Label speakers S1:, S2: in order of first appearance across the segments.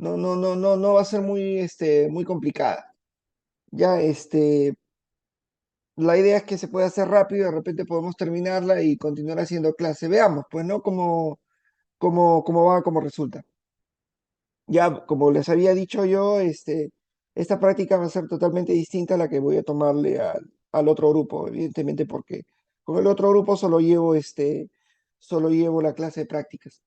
S1: No va a ser muy, muy complicada. Ya, la idea es que se pueda hacer rápido, de repente podemos terminarla y continuar haciendo clase. Veamos, pues, ¿no? Cómo va, cómo resulta. Ya, como les había dicho yo, esta práctica va a ser totalmente distinta a la que voy a tomarle al otro grupo, evidentemente, porque con el otro grupo solo llevo la clase de prácticas.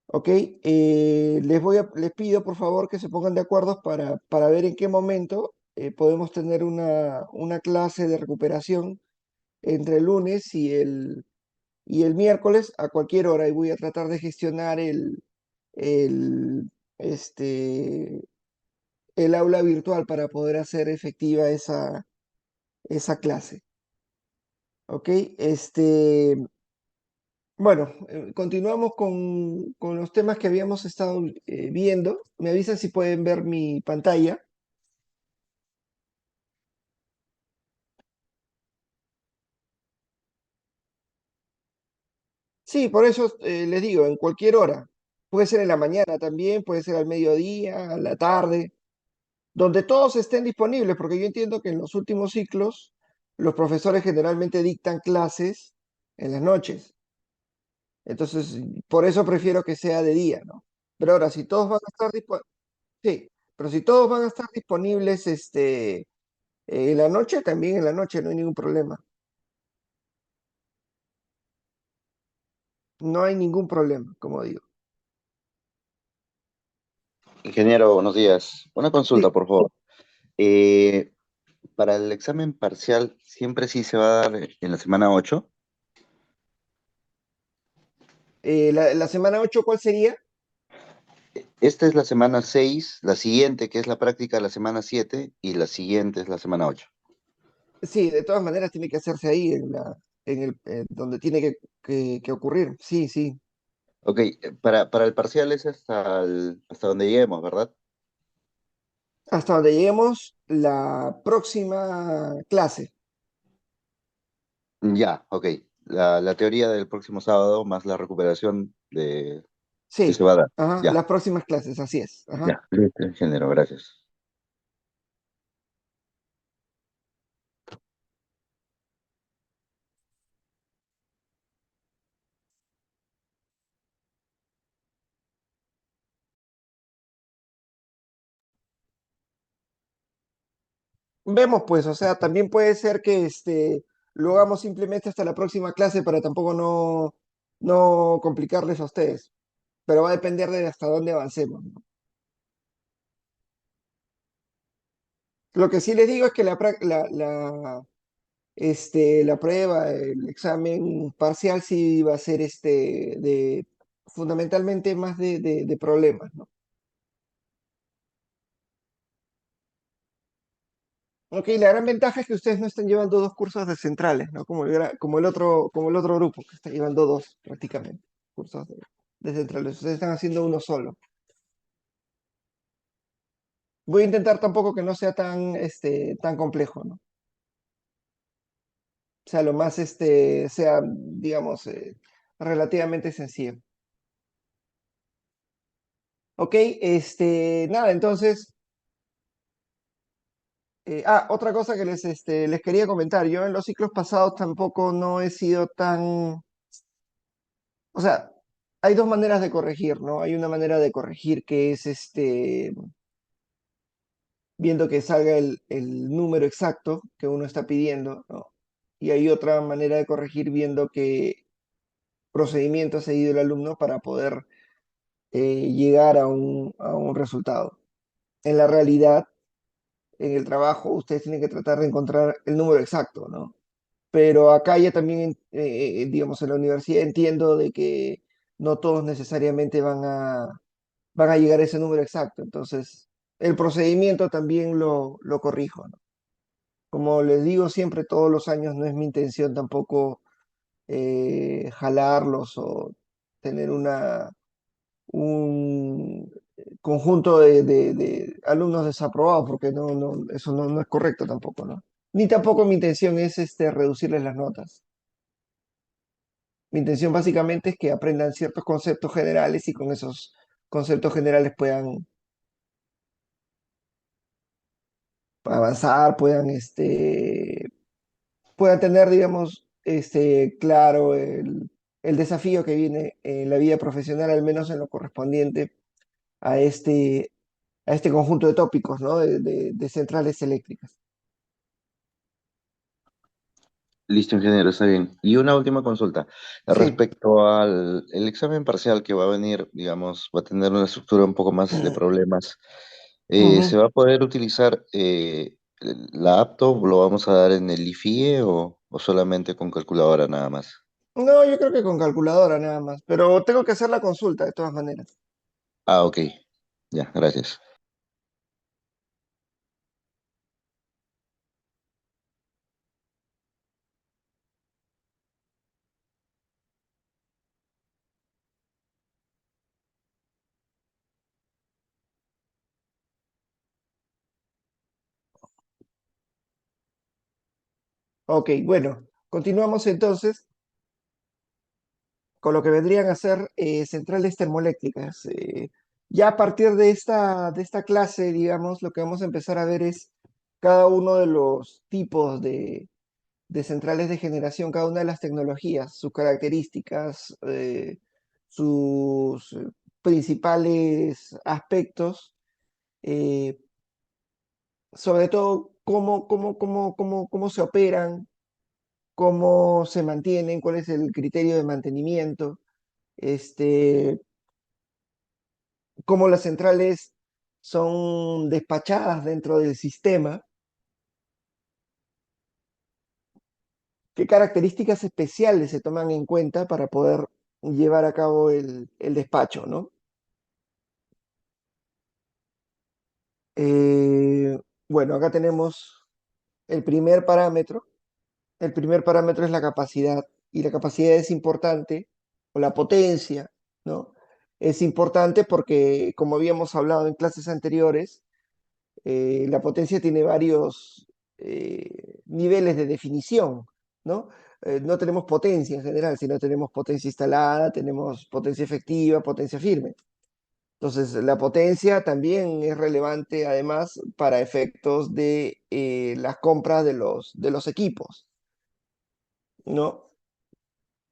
S1: ¿Ok? Les pido, por favor, que se pongan de acuerdo para ver en qué momento podemos tener una clase de recuperación entre el lunes y el miércoles a cualquier hora, y voy a tratar de gestionar el, este, el aula virtual para poder hacer efectiva esa clase. ¿Ok? Bueno, continuamos con los temas que habíamos estado viendo. Me avisan si pueden ver mi pantalla. Sí, por eso les digo, en cualquier hora. Puede ser en la mañana también, puede ser al mediodía, a la tarde, donde todos estén disponibles, porque yo entiendo que en los últimos ciclos los profesores generalmente dictan clases en las noches. Entonces, por eso prefiero que sea de día, ¿no? Pero ahora, si todos van a estar disponibles, sí, pero si todos van a estar disponibles, en la noche, también en la noche, no hay ningún problema. No hay ningún problema, como digo.
S2: Ingeniero, buenos días. Una consulta,
S1: Sí,
S2: por favor. Eh, para el examen parcial, ¿siempre sí se va a dar en la semana 8?
S1: la semana 8, ¿cuál sería?
S2: Esta es la semana 6, la siguiente, que es la práctica, la semana 7, y la siguiente es la semana 8.
S1: Sí, de todas maneras tiene que hacerse ahí, donde tiene que ocurrir. Sí, sí.
S2: Ok, para el parcial es hasta donde lleguemos, ¿verdad?
S1: Hasta donde lleguemos la próxima clase.
S2: Ya, ok. La teoría del próximo sábado más la recuperación que se
S1: Sí,
S2: va a dar.
S1: ajá,
S2: Ya,
S1: las próximas clases, así es. Ajá.
S2: ya. Listo, ingeniero, gracias.
S1: Vemos pues, o sea, también puede ser que lo hagamos simplemente hasta la próxima clase para tampoco no complicarles a ustedes. Pero va a depender de hasta dónde avancemos, ¿no? Lo que sí les digo es que la prueba, el examen parcial sí va a ser fundamentalmente más de problemas, ¿no? Ok, la gran ventaja es que ustedes no están llevando dos cursos de centrales, ¿no? Como el otro grupo, que está llevando dos prácticamente cursos de centrales. Ustedes están haciendo uno solo. Voy a intentar tampoco que no sea tan complejo, ¿no? O sea, lo más, sea, digamos, relativamente sencillo. Ok, nada, entonces, otra cosa que les quería comentar. Yo en los ciclos pasados tampoco no he sido tan, o sea, hay dos maneras de corregir, ¿no? Hay una manera de corregir que es, viendo que salga el número exacto que uno está pidiendo, ¿no? Y hay otra manera de corregir viendo qué procedimiento ha seguido el alumno para poder llegar a un resultado. En la realidad, en el trabajo, ustedes tienen que tratar de encontrar el número exacto, ¿no? Pero acá ya también, digamos, en la universidad entiendo de que no todos necesariamente van a llegar a ese número exacto. Entonces, el procedimiento también lo corrijo, ¿no? Como les digo siempre, todos los años no es mi intención tampoco jalarlos o tener un conjunto de alumnos desaprobados, porque eso no es correcto tampoco, ¿no? Ni tampoco mi intención es reducirles las notas. Mi intención básicamente es que aprendan ciertos conceptos generales y con esos conceptos generales puedan avanzar, puedan tener, digamos, claro el desafío que viene en la vida profesional, al menos en lo correspondiente a a este conjunto de tópicos, ¿no? De centrales eléctricas.
S2: Listo, ingeniero, está bien. Y una última consulta.
S1: Sí.
S2: Respecto al el examen parcial que va a venir, digamos, va a tener una estructura un poco más de problemas. ¿Se
S1: Ujú.
S2: va a poder utilizar la apto? ¿Lo vamos a dar en el IFIE o solamente con calculadora nada más?
S1: No, yo creo que con calculadora nada más, pero tengo que hacer la consulta de todas maneras.
S2: Ah, ok. Ya, gracias.
S1: Ok, bueno, continuamos entonces con lo que vendrían a ser centrales termoeléctricas. Ya a partir de esta clase, digamos, lo que vamos a empezar a ver es cada uno de los tipos de centrales de generación, cada una de las tecnologías, sus características, sus principales aspectos, eh, sobre todo cómo se operan, cómo se mantienen, cuál es el criterio de mantenimiento, este, cómo las centrales son despachadas dentro del sistema, qué características especiales se toman en cuenta para poder llevar a cabo el despacho, ¿no? Eh, bueno, acá tenemos el primer parámetro. El primer parámetro es la capacidad, y la capacidad es importante, o la potencia, ¿no? Es importante porque, como habíamos hablado en clases anteriores, la potencia tiene varios niveles de definición, ¿no? No tenemos potencia en general, sino tenemos potencia instalada, tenemos potencia efectiva, potencia firme. Entonces, la potencia también es relevante además para efectos de las compras de los equipos, ¿no?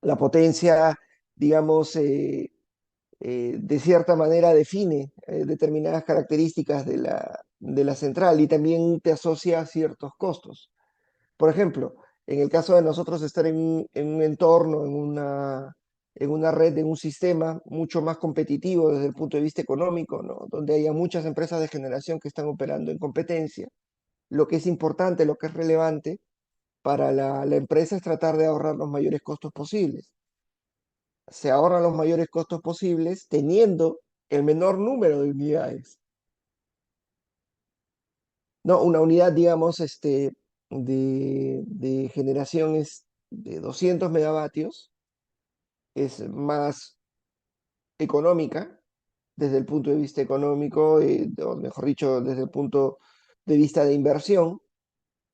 S1: La potencia, digamos, de cierta manera define determinadas características de la central y también te asocia a ciertos costos. Por ejemplo, en el caso de nosotros estar en un entorno, en una red, en un sistema mucho más competitivo desde el punto de vista económico, ¿no? Donde haya muchas empresas de generación que están operando en competencia, lo que es importante, lo que es relevante para la empresa es tratar de ahorrar los mayores costos posibles. Se ahorran los mayores costos posibles teniendo el menor número de unidades. No, una unidad, digamos, de generación es de 200 megavatios, es más económica desde el punto de vista económico, o mejor dicho, desde el punto de vista de inversión,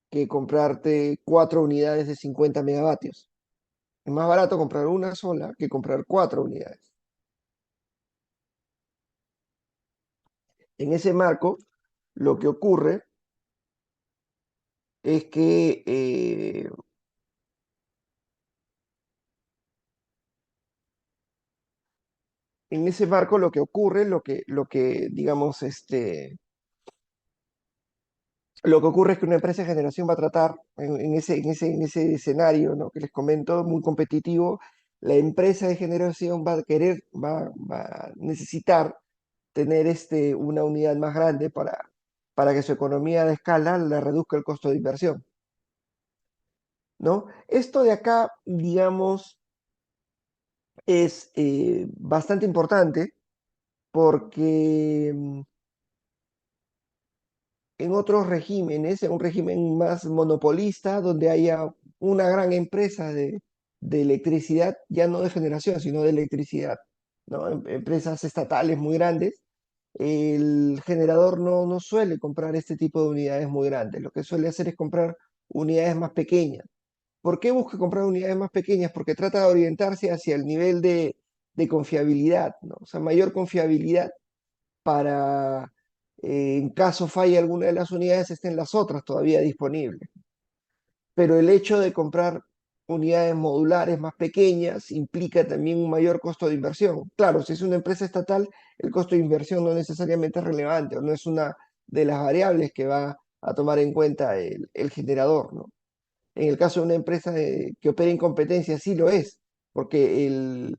S1: que comprarte 4 unidades de 50 megavatios. Es más barato comprar una sola que comprar 4 unidades. En ese marco, lo que ocurre es que en ese marco lo que ocurre, digamos, lo que ocurre es que una empresa de generación va a tratar en ese escenario, ¿no? Que les comento, muy competitivo, la empresa de generación va a querer, va a necesitar tener una unidad más grande para que su economía de escala le reduzca el costo de inversión, ¿no? Esto de acá, digamos, es bastante importante porque en otros regímenes, en un régimen más monopolista, donde haya una gran empresa de electricidad, ya no de generación, sino de electricidad, ¿no? Empresas estatales muy grandes, el generador no suele comprar este tipo de unidades muy grandes, lo que suele hacer es comprar unidades más pequeñas. ¿Por qué busca comprar unidades más pequeñas? Porque trata de orientarse hacia el nivel de confiabilidad, ¿no? O sea, mayor confiabilidad para, en caso falle alguna de las unidades, estén las otras todavía disponibles. Pero el hecho de comprar unidades modulares más pequeñas implica también un mayor costo de inversión. Claro, si es una empresa estatal, el costo de inversión no necesariamente es relevante o no es una de las variables que va a tomar en cuenta el generador, ¿no? En el caso de una empresa que opera en competencia, sí lo es, porque el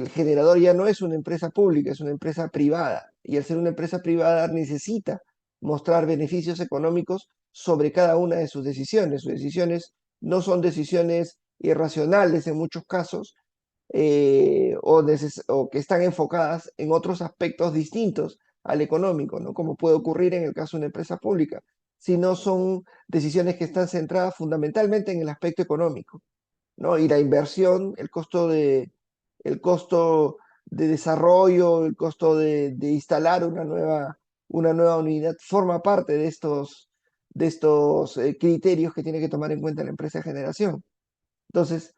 S1: generador ya no es una empresa pública, es una empresa privada. Y al ser una empresa privada necesita mostrar beneficios económicos sobre cada una de sus decisiones. Sus decisiones no son decisiones irracionales en muchos casos, o que están enfocadas en otros aspectos distintos al económico, ¿no? Como puede ocurrir en el caso de una empresa pública, sino son decisiones que están centradas fundamentalmente en el aspecto económico, ¿no? Y la inversión, el costo de desarrollo, el costo de instalar una nueva unidad, forma parte de estos criterios que tiene que tomar en cuenta la empresa de generación. Entonces,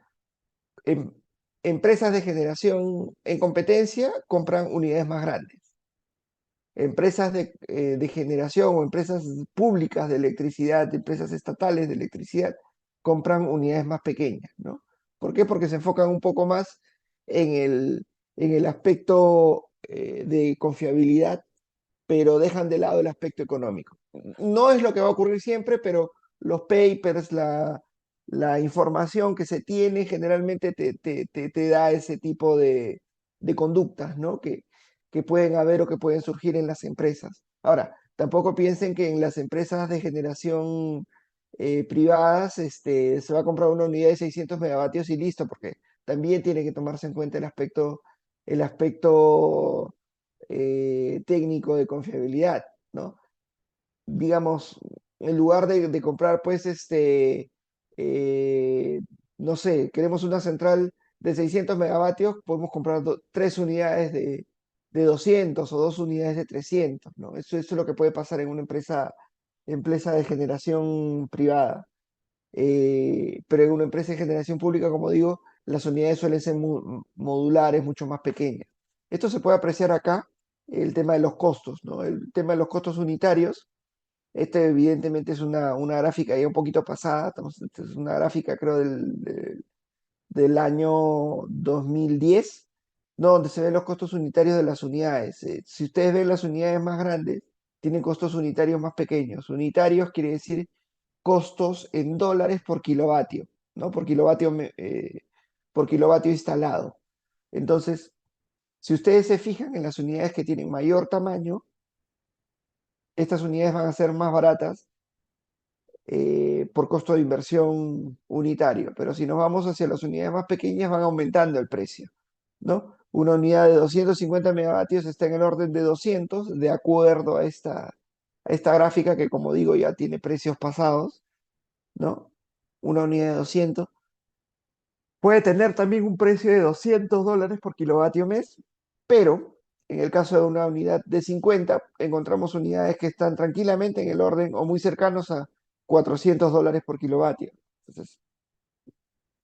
S1: em- empresas de generación en competencia compran unidades más grandes. Empresas de generación o empresas públicas de electricidad, empresas estatales de electricidad, compran unidades más pequeñas, ¿no? ¿Por qué? Porque se enfocan un poco más en en el aspecto de confiabilidad, pero dejan de lado el aspecto económico. No es lo que va a ocurrir siempre, pero los papers, la información que se tiene generalmente te da ese tipo de conductas, ¿no? Que pueden haber o que pueden surgir en las empresas. Ahora, tampoco piensen que en las empresas de generación privadas se va a comprar una unidad de 600 megavatios y listo, porque también tiene que tomarse en cuenta el aspecto técnico de confiabilidad, ¿no? Digamos, en lugar de comprar, pues, eh, no sé, queremos una central de 600 megavatios, podemos comprar tres unidades de 200 o dos unidades de 300, ¿no? Eso es lo que puede pasar en una empresa de generación privada. Pero en una empresa de generación pública, como digo, las unidades suelen ser modulares, mucho más pequeñas. Esto se puede apreciar acá, el tema de los costos, ¿no? El tema de los costos unitarios. Este evidentemente es una gráfica ya un poquito pasada, esta es una gráfica creo del año 2010, ¿no? Donde se ven los costos unitarios de las unidades. Si ustedes ven las unidades más grandes, tienen costos unitarios más pequeños. Unitarios quiere decir costos en dólares por kilovatio, ¿no? Por kilovatio instalado. Entonces, si ustedes se fijan en las unidades que tienen mayor tamaño, estas unidades van a ser más baratas por costo de inversión unitario. Pero si nos vamos hacia las unidades más pequeñas, van aumentando el precio, ¿no? Una unidad de 250 megavatios está en el orden de 200, de acuerdo a esta gráfica que, como digo, ya tiene precios pasados, ¿no? Una unidad de 200. Puede tener también un precio de $200 por kilovatio mes, pero en el caso de una unidad de 50, encontramos unidades que están tranquilamente en el orden o muy cercanos a $400 por kilovatio. Entonces,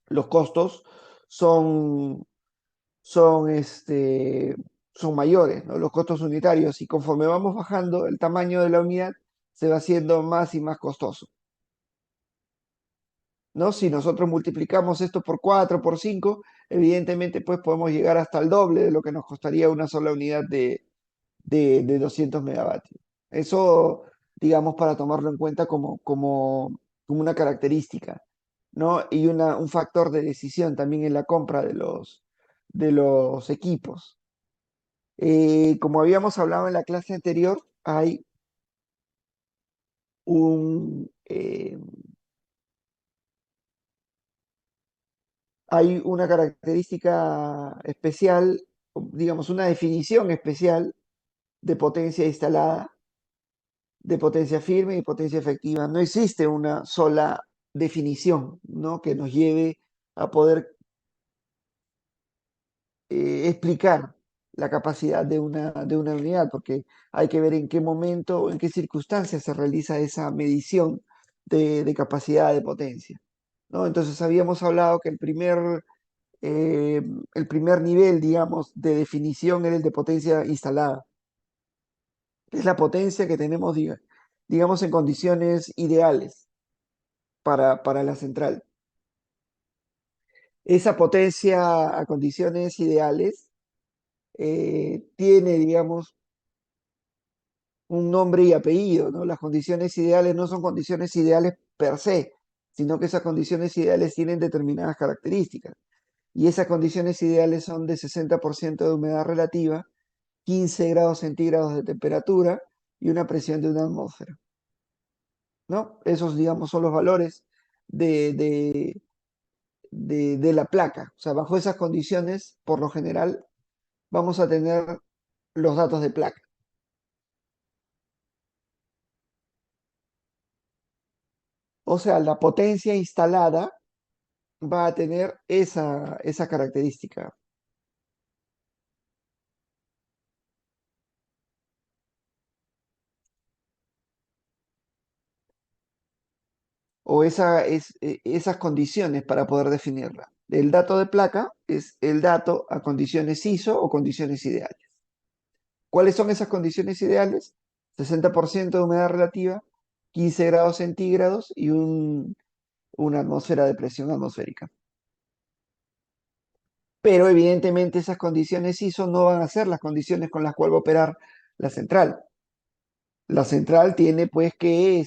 S1: los costos son, son, este, son mayores, ¿no? Los costos unitarios, y conforme vamos bajando el tamaño de la unidad, se va haciendo más y más costoso, ¿no? Si nosotros multiplicamos esto por 4 por 5, evidentemente pues podemos llegar hasta el doble de lo que nos costaría una sola unidad de 200 megavatios. Eso, digamos, para tomarlo en cuenta como una característica, ¿no? Y un factor de decisión también en la compra de los equipos. Como habíamos hablado en la clase anterior, un, eh, hay una característica especial, digamos, una definición especial de potencia instalada, de potencia firme y potencia efectiva. No existe una sola definición, ¿no? Que nos lleve a poder explicar la capacidad de una unidad, porque hay que ver en qué momento o en qué circunstancias se realiza esa medición de capacidad de potencia, ¿no? Entonces habíamos hablado que el primer nivel, digamos, de definición era el de potencia instalada. Es la potencia que tenemos, digamos, en condiciones ideales para la central. Esa potencia a condiciones ideales tiene, digamos, un nombre y apellido, ¿no? Las condiciones ideales no son condiciones ideales per se, sino que esas condiciones ideales tienen determinadas características. Y esas condiciones ideales son de 60% de humedad relativa, 15 grados centígrados de temperatura y una presión de una atmósfera, ¿no? Esos, digamos, son los valores de, de, de la placa. O sea, bajo esas condiciones, por lo general, vamos a tener los datos de placa. O sea, la potencia instalada va a tener esa característica o esas condiciones para poder definirla. El dato de placa es el dato a condiciones ISO o condiciones ideales. ¿Cuáles son esas condiciones ideales? 60% de humedad relativa, 15 grados centígrados y una atmósfera de presión atmosférica. Pero evidentemente esas condiciones ISO no van a ser las condiciones con las cuales va a operar la central. La central tiene pues que,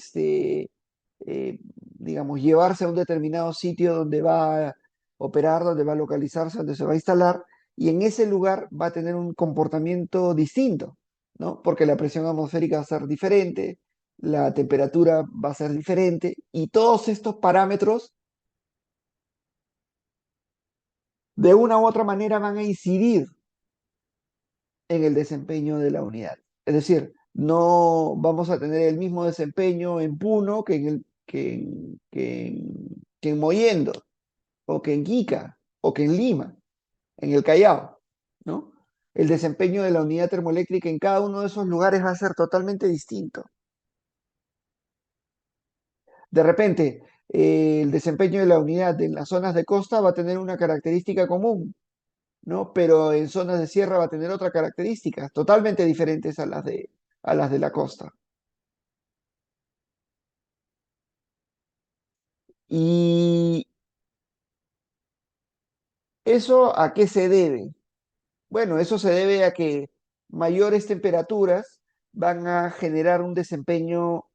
S1: digamos, llevarse a un determinado sitio donde va a operar, donde va a localizarse, donde se va a instalar, y en ese lugar va a tener un comportamiento distinto, ¿no? Porque la presión atmosférica va a ser diferente, la temperatura va a ser diferente, y todos estos parámetros de una u otra manera van a incidir en el desempeño de la unidad. Es decir, no vamos a tener el mismo desempeño en Puno que en Mollendo, o que en Quica, o que en Lima, en el Callao, ¿no? El desempeño de la unidad termoeléctrica en cada uno de esos lugares va a ser totalmente distinto. De repente, el desempeño de la unidad en las zonas de costa va a tener una característica común, ¿no? Pero en zonas de sierra va a tener otra característica, totalmente diferentes a las de la costa. ¿Y eso a qué se debe? Bueno, eso se debe a que mayores temperaturas van a generar un desempeño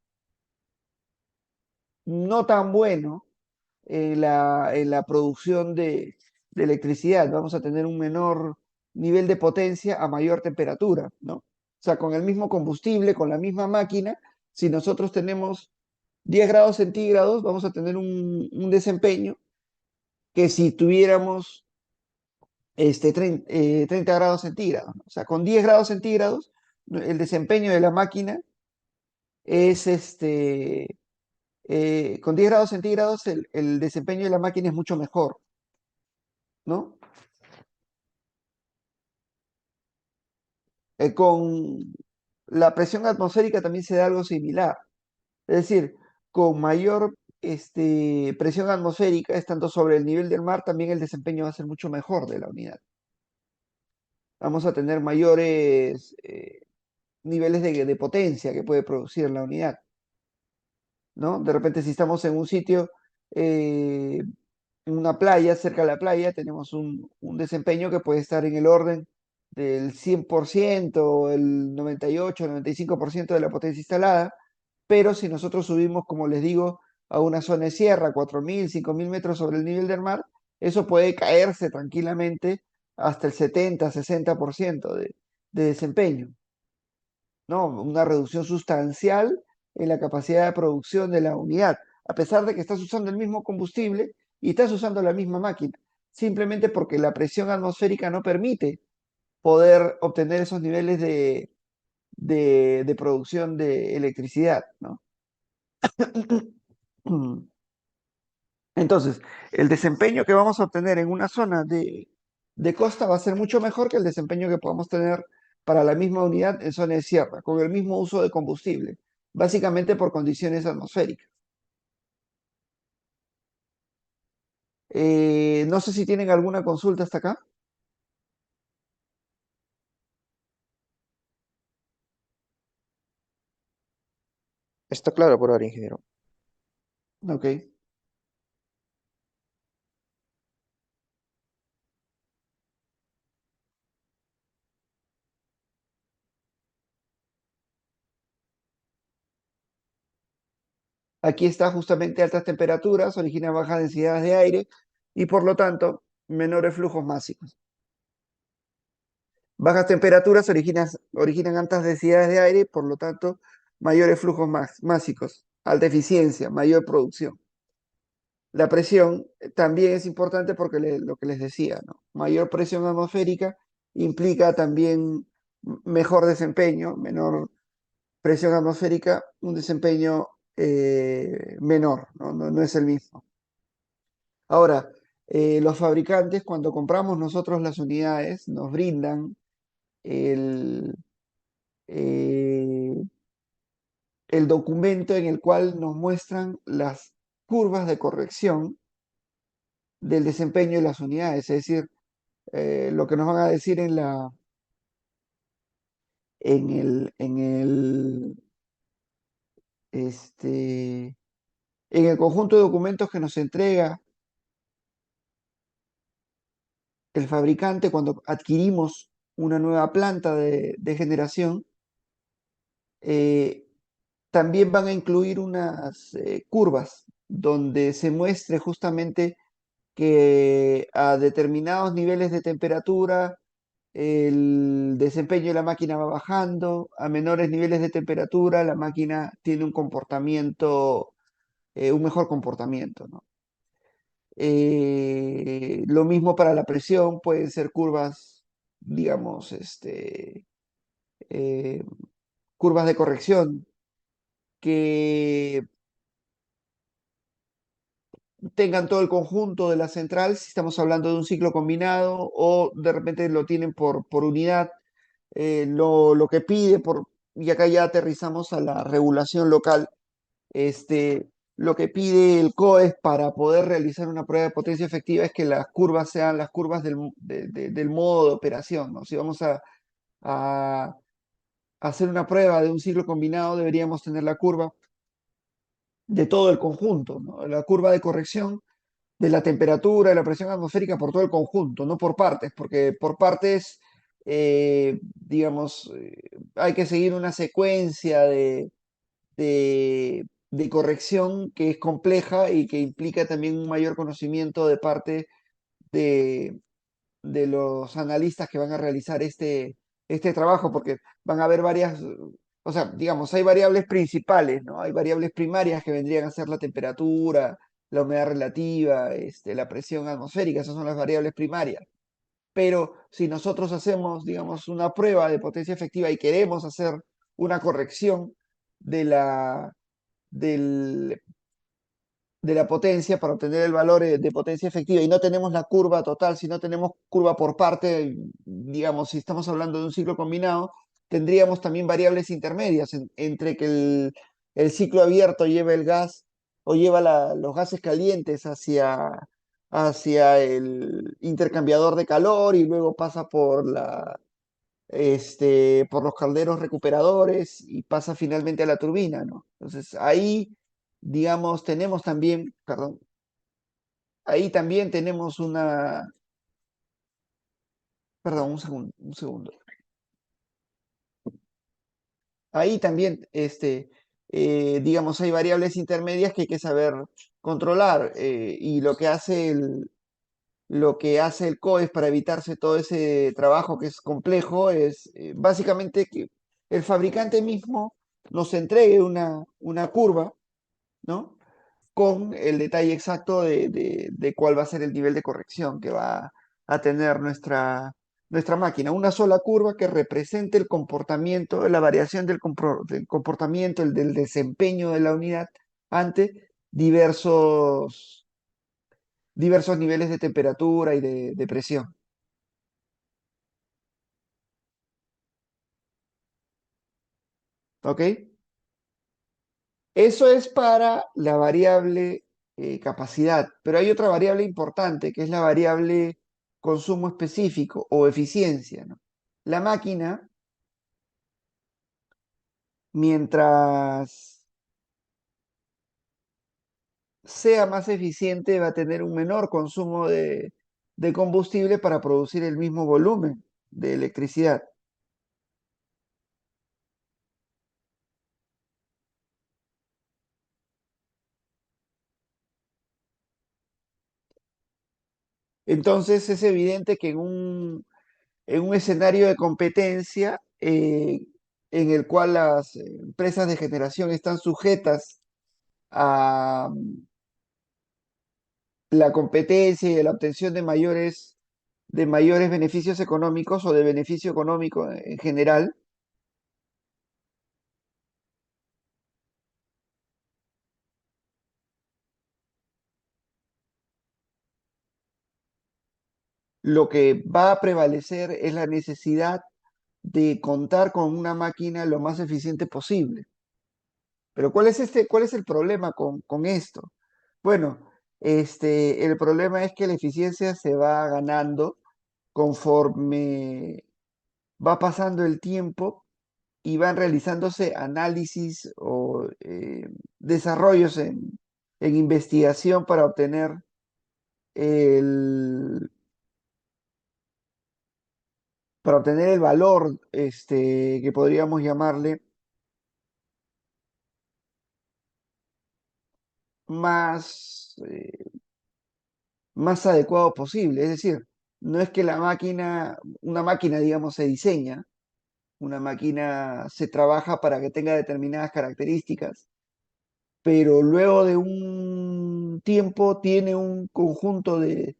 S1: no tan bueno en la producción de electricidad. Vamos a tener un menor nivel de potencia a mayor temperatura, ¿no? O sea, con el mismo combustible, con la misma máquina, si nosotros tenemos 10 grados centígrados, vamos a tener un desempeño que si tuviéramos 30 grados centígrados, ¿no? O sea, con 10 grados centígrados, ¿no? El desempeño de la máquina es con 10 grados centígrados el desempeño de la máquina es mucho mejor, ¿no? Con la presión atmosférica también se da algo similar. Es decir, con mayor presión atmosférica, estando sobre el nivel del mar, también el desempeño va a ser mucho mejor de la unidad. Vamos a tener mayores niveles de potencia que puede producir la unidad, ¿no? De repente, si estamos en un sitio, en una playa, cerca de la playa, tenemos un desempeño que puede estar en el orden del 100%, el 98, 95% de la potencia instalada, pero si nosotros subimos, como les digo, a una zona de sierra, 4.000, 5.000 metros sobre el nivel del mar, eso puede caerse tranquilamente hasta el 70, 60% de desempeño, ¿no? Una reducción sustancial en la capacidad de producción de la unidad, a pesar de que estás usando el mismo combustible y estás usando la misma máquina, simplemente porque la presión atmosférica no permite poder obtener esos niveles de producción de electricidad, ¿no? Entonces, el desempeño que vamos a obtener en una zona de costa va a ser mucho mejor que el desempeño que podamos tener para la misma unidad en zona de sierra, con el mismo uso de combustible, básicamente por condiciones atmosféricas. No sé si tienen alguna consulta hasta acá.
S3: Está claro por ahora, ingeniero.
S1: Ok. Aquí está justamente altas temperaturas, originan bajas densidades de aire y por lo tanto menores flujos másicos. Bajas temperaturas originan altas densidades de aire, por lo tanto mayores flujos másicos, alta eficiencia, mayor producción. La presión también es importante porque lo que les decía, ¿no? Mayor presión atmosférica implica también mejor desempeño, menor presión atmosférica, un desempeño menor, ¿no? No es el mismo. Ahora, los fabricantes, cuando compramos nosotros las unidades, nos brindan el, eh, el documento en el cual nos muestran las curvas de corrección del desempeño de las unidades, es decir, lo que nos van a decir en este, en el conjunto de documentos que nos entrega el fabricante cuando adquirimos una nueva planta de generación, eh, también van a incluir unas curvas donde se muestre justamente que a determinados niveles de temperatura el desempeño de la máquina va bajando, a menores niveles de temperatura la máquina tiene un comportamiento, un mejor comportamiento, ¿no? Lo mismo para la presión, pueden ser curvas, digamos, eh, curvas de corrección que tengan todo el conjunto de la central, si estamos hablando de un ciclo combinado o de repente lo tienen por unidad, lo que pide, y acá ya aterrizamos a la regulación local, lo que pide el COES para poder realizar una prueba de potencia efectiva es que las curvas sean las curvas del modo de operación, ¿no? Si vamos a hacer una prueba de un ciclo combinado, deberíamos tener la curva de todo el conjunto, ¿no? La curva de corrección de la temperatura, de la presión atmosférica por todo el conjunto, no por partes, porque por partes, digamos, hay que seguir una secuencia de corrección que es compleja y que implica también un mayor conocimiento de parte de, de los analistas que van a realizar este trabajo, porque van a haber varias, o sea, digamos, hay variables principales, ¿no? Hay variables primarias que vendrían a ser la temperatura, la humedad relativa, la presión atmosférica, esas son las variables primarias. Pero si nosotros hacemos, digamos, una prueba de potencia efectiva y queremos hacer una corrección de del, de la potencia para obtener el valor de potencia efectiva y no tenemos la curva total, si no tenemos curva por parte, digamos, si estamos hablando de un ciclo combinado, tendríamos también variables intermedias entre que el ciclo abierto lleva el gas o lleva los gases calientes hacia el intercambiador de calor y luego pasa por los calderos recuperadores y pasa finalmente a la turbina, ¿no? Entonces ahí, digamos, tenemos también, perdón, ahí también tenemos perdón, un segundo. Ahí también, digamos, hay variables intermedias que hay que saber controlar y lo que hace el COES para evitarse todo ese trabajo que es complejo es básicamente que el fabricante mismo nos entregue una curva, ¿no? Con el detalle exacto de cuál va a ser el nivel de corrección que va a tener nuestra máquina. Una sola curva que represente el comportamiento, la variación del comportamiento, del desempeño de la unidad ante diversos niveles de temperatura y de presión. ¿Ok? Eso es para la variable capacidad, pero hay otra variable importante que es la variable consumo específico o eficiencia, ¿no? La máquina, mientras sea más eficiente, va a tener un menor consumo de combustible para producir el mismo volumen de electricidad. Entonces es evidente que en un escenario de competencia en el cual las empresas de generación están sujetas a la competencia y a la obtención de mayores beneficios económicos o de beneficio económico en general, lo que va a prevalecer es la necesidad de contar con una máquina lo más eficiente posible. Pero ¿cuál es el problema con esto? Bueno, el problema es que la eficiencia se va ganando conforme va pasando el tiempo y van realizándose análisis o desarrollos en investigación el, para obtener el valor que podríamos llamarle más, más adecuado posible. Es decir, no es que una máquina, digamos, se diseña, una máquina se trabaja para que tenga determinadas características, pero luego de un tiempo tiene un conjunto de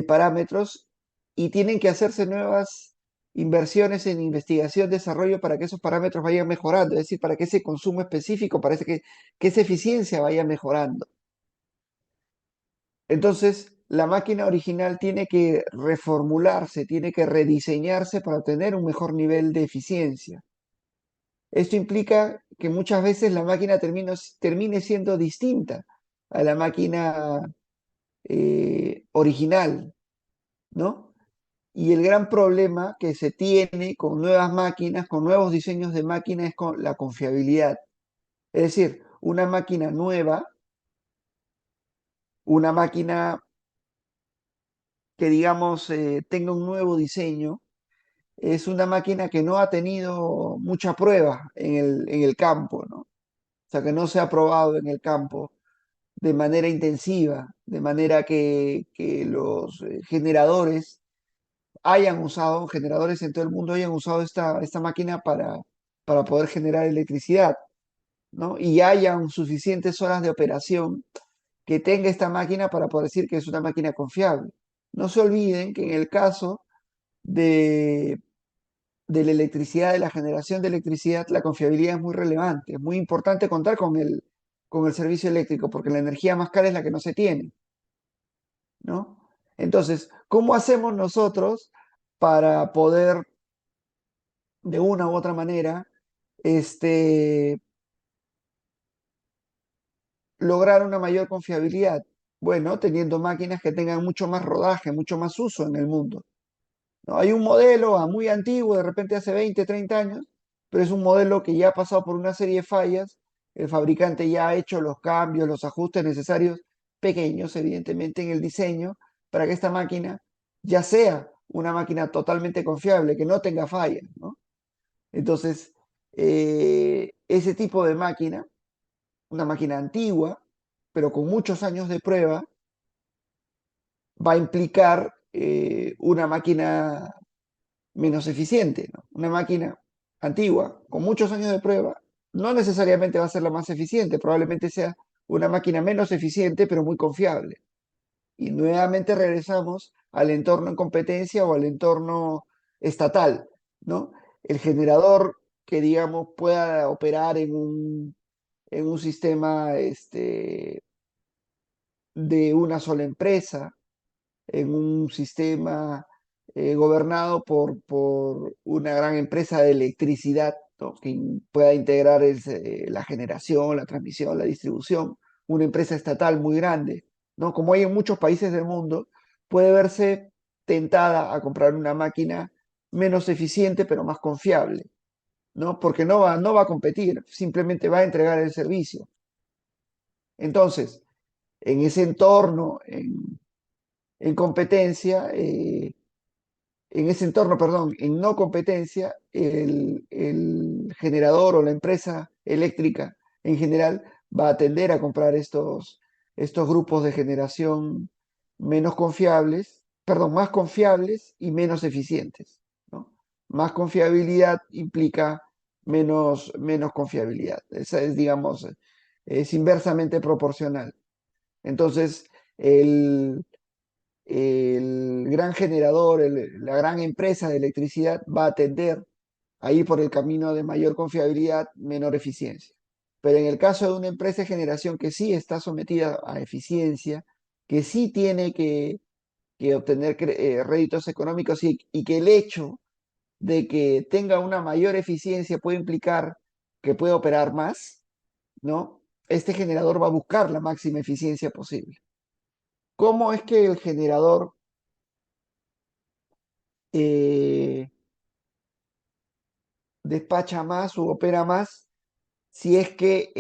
S1: parámetros y tienen que hacerse nuevas inversiones en investigación, desarrollo para que esos parámetros vayan mejorando, es decir, para que ese consumo específico, que esa eficiencia vaya mejorando. Entonces, la máquina original tiene que reformularse, tiene que rediseñarse para obtener un mejor nivel de eficiencia. Esto implica que muchas veces la máquina termine siendo distinta a la máquina original, ¿no? Y el gran problema que se tiene con nuevas máquinas, con nuevos diseños de máquina, es con la confiabilidad. Es decir, una máquina nueva, una máquina que digamos tenga un nuevo diseño, es una máquina que no ha tenido mucha prueba en el campo, ¿no? O sea, que no se ha probado en el campo de manera intensiva, de manera que los generadores en todo el mundo hayan usado esta máquina para poder generar electricidad, ¿no? Y hayan suficientes horas de operación que tenga esta máquina para poder decir que es una máquina confiable. No se olviden que en el caso de, de la electricidad, de la generación de electricidad, la confiabilidad es muy relevante. Es muy importante contar con el servicio eléctrico, porque la energía más cara es la que no se tiene, ¿no? Entonces, ¿cómo hacemos nosotros para poder, de una u otra manera, este, lograr una mayor confiabilidad? Bueno, teniendo máquinas que tengan mucho más rodaje, mucho más uso en el mundo. ¿No? Hay un modelo muy antiguo, de repente hace 20, 30 años, pero es un modelo que ya ha pasado por una serie de fallas. El fabricante ya ha hecho los cambios, los ajustes necesarios, pequeños, evidentemente, en el diseño, para que esta máquina ya sea una máquina totalmente confiable, que no tenga fallas, ¿no? Entonces, ese tipo de máquina, una máquina antigua, pero con muchos años de prueba, va a implicar una máquina menos eficiente, ¿no? Una máquina antigua, con muchos años de prueba, no necesariamente va a ser la más eficiente, probablemente sea una máquina menos eficiente, pero muy confiable. Y nuevamente regresamos al entorno en competencia o al entorno estatal, ¿no? El generador que, digamos, pueda operar en un sistema de una sola empresa, en un sistema gobernado por una gran empresa de electricidad, ¿no? Que pueda integrar la generación, la transmisión, la distribución, una empresa estatal muy grande, ¿no? Como hay en muchos países del mundo, puede verse tentada a comprar una máquina menos eficiente pero más confiable, ¿no? Porque no va a competir, simplemente va a entregar el servicio. Entonces, en ese entorno, en competencia, en ese entorno, perdón, en no competencia, el generador o la empresa eléctrica en general va a tender a comprar estos grupos de generación menos confiables, perdón, más confiables y menos eficientes, ¿no? Más confiabilidad implica menos confiabilidad. Esa es, digamos, es inversamente proporcional. Entonces, el, el gran generador, la gran empresa de electricidad va a tender a ir por el camino de mayor confiabilidad, menor eficiencia. Pero en el caso de una empresa de generación que sí está sometida a eficiencia, que sí tiene que obtener réditos económicos y que el hecho de que tenga una mayor eficiencia puede implicar que puede operar más, ¿no? Este generador va a buscar la máxima eficiencia posible. ¿Cómo es que el generador eh, despacha más u opera más si es que,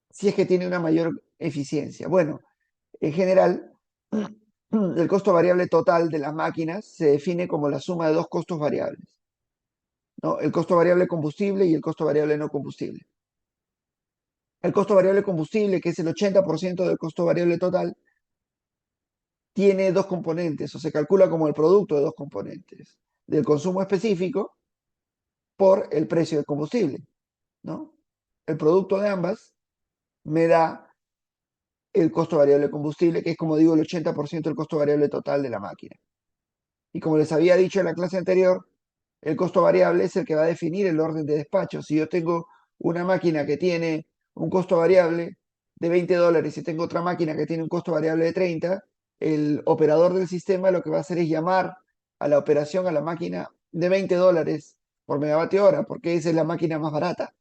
S1: si es que tiene una mayor eficiencia? Bueno, en general, el costo variable total de las máquinas se define como la suma de dos costos variables, ¿no? El costo variable combustible y el costo variable no combustible. El costo variable combustible, que es el 80% del costo variable total, tiene dos componentes o se calcula como el producto de dos componentes, del consumo específico por el precio del combustible, ¿no? El producto de ambas me da el costo variable de combustible, que es, como digo, el 80% del costo variable total de la máquina. Y como les había dicho en la clase anterior, el costo variable es el que va a definir el orden de despacho. Si yo tengo una máquina que tiene un costo variable de $20 y tengo otra máquina que tiene un costo variable de 30, el operador del sistema lo que va a hacer es llamar a la operación a la máquina de $20 por megavatio hora, porque esa es la máquina más barata,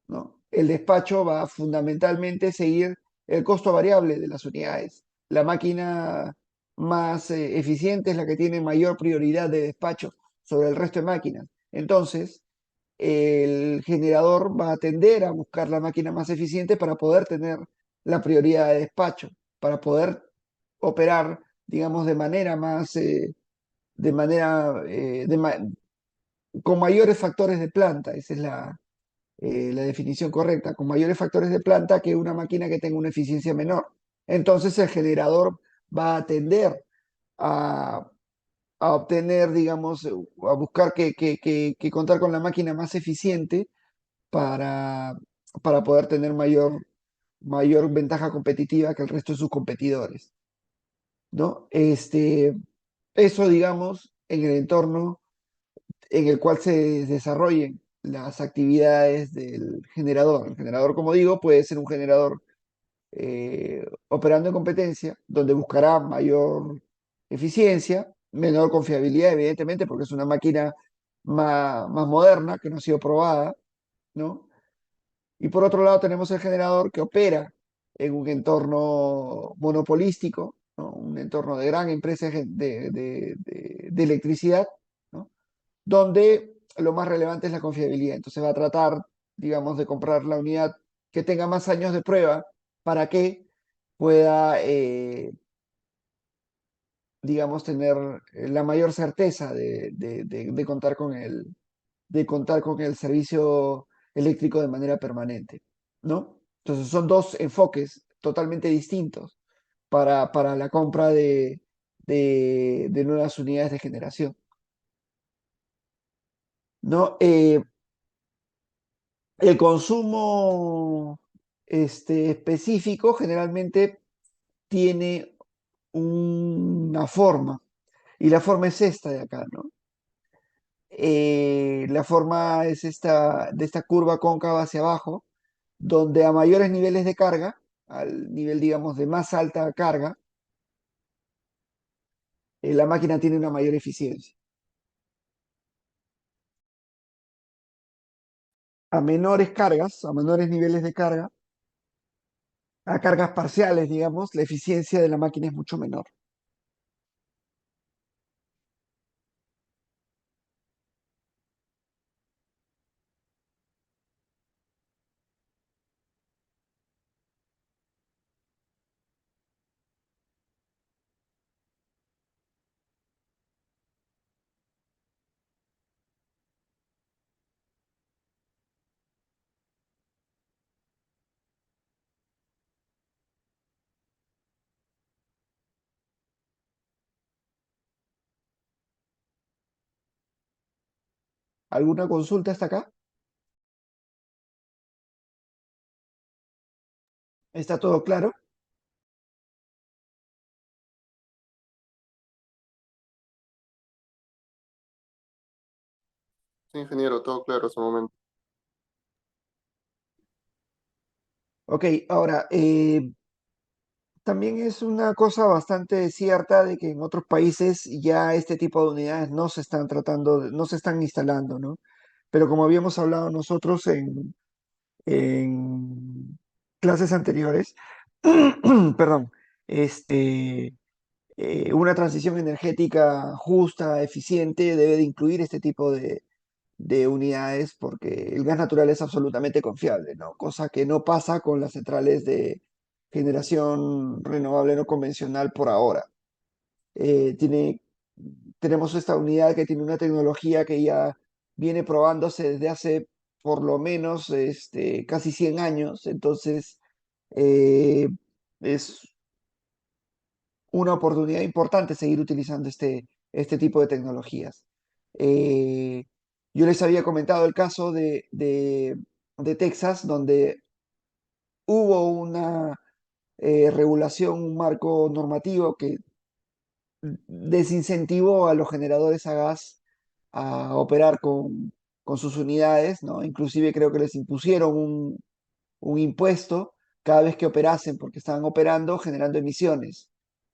S1: ¿no? El despacho va a fundamentalmente seguir el costo variable de las unidades. La máquina más eficiente es la que tiene mayor prioridad de despacho sobre el resto de máquinas. Entonces, el generador va a tender a buscar la máquina más eficiente para poder tener la prioridad de despacho, para poder operar, digamos, de manera más, de manera, con mayores factores de planta. Esa es la definición correcta, con mayores factores de planta que una máquina que tenga una eficiencia menor. Entonces el generador va a tender a, a obtener, digamos, a buscar que contar con la máquina más eficiente para, para poder tener mayor ventaja competitiva que el resto de sus competidores, ¿no? Eso, digamos, en el entorno en el cual se desarrollen las actividades del generador. El generador, como digo, puede ser un generador operando en competencia, donde buscará mayor eficiencia, menor confiabilidad, evidentemente, porque es una máquina más moderna, que no ha sido probada, ¿no? Y por otro lado tenemos el generador que opera en un entorno monopolístico, ¿no? Un entorno de gran empresa de electricidad, ¿no? Donde lo más relevante es la confiabilidad. Entonces va a tratar, digamos, de comprar la unidad que tenga más años de prueba para que pueda, digamos, tener la mayor certeza de contar de contar con el servicio eléctrico de manera permanente, ¿no? Entonces son dos enfoques totalmente distintos para la compra de nuevas unidades de generación, ¿no? El consumo específico generalmente tiene una forma, y la forma es esta de acá, ¿no? La forma es esta, de esta curva cóncava hacia abajo, donde a mayores niveles de carga, al nivel, digamos, de más alta carga, la máquina tiene una mayor eficiencia. A menores cargas, a menores niveles de carga, a cargas parciales, digamos, la eficiencia de la máquina es mucho menor. ¿Alguna consulta hasta acá? ¿Está todo claro?
S3: Sí, ingeniero, todo claro hasta el momento.
S1: Ok, ahora, también es una cosa bastante cierta de que en otros países ya este tipo de unidades no se están tratando, no se están instalando, ¿no? Pero como habíamos hablado nosotros en clases anteriores, perdón, este, una transición energética justa, eficiente, debe de incluir este tipo de unidades porque el gas natural es absolutamente confiable, ¿no? Cosa que no pasa con las centrales de generación renovable no convencional por ahora. Eh, tiene, tenemos esta unidad que tiene una tecnología que ya viene probándose desde hace por lo menos casi 100 años, entonces eh, es una oportunidad importante seguir utilizando este tipo de tecnologías. Eh, yo les había comentado el caso de Texas, donde hubo una regulación, un marco normativo que desincentivó a los generadores a gas a operar con sus unidades, ¿no? Inclusive creo que les impusieron un impuesto cada vez que operasen, porque estaban operando generando emisiones,